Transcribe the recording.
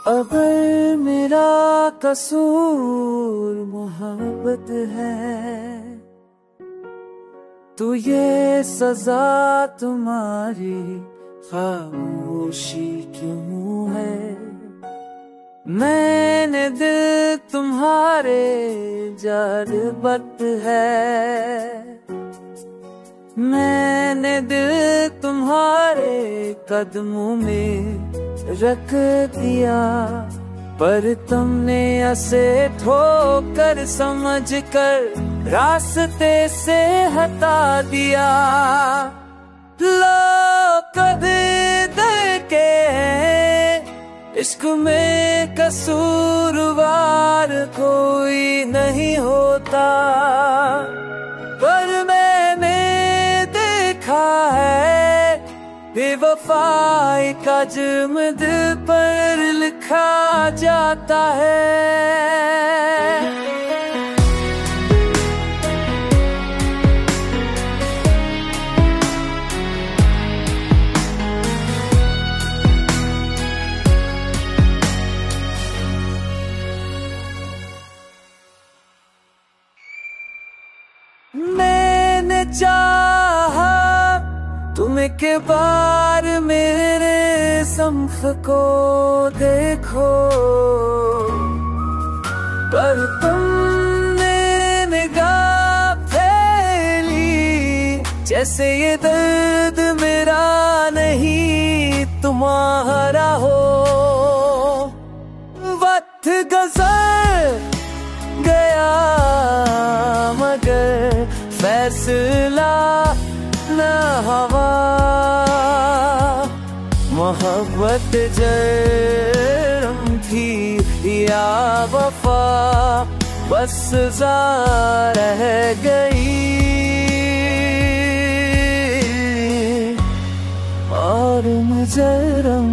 अगर मेरा कसूर मोहब्बत है तो ये सजा तुम्हारी खामोशी क्यों है। मैंने दिल तुम्हारे जज्बत है, मैंने दिल तुम्हारे कदमों में रख दिया, पर तुमने ऐसे ठोकर समझ कर रास्ते से हटा दिया। लोग कभी देखे इश्क में कसूरवार कोई नहीं होता, पर मैंने देखा है बेवफाई का जुर्म दिल पर लिखा जाता है। मैंने चाहा तुम एक बार मेरे सम्ख को देखो, पर तुमने निगाह फैली जैसे ये दर्द मेरा नहीं तुम्हारा हो। वक्त गुज़र गया मगर फैसला न हवा, मोहब्बत जर्म थी या वफा बस सज़ा रह गई। और मुजरम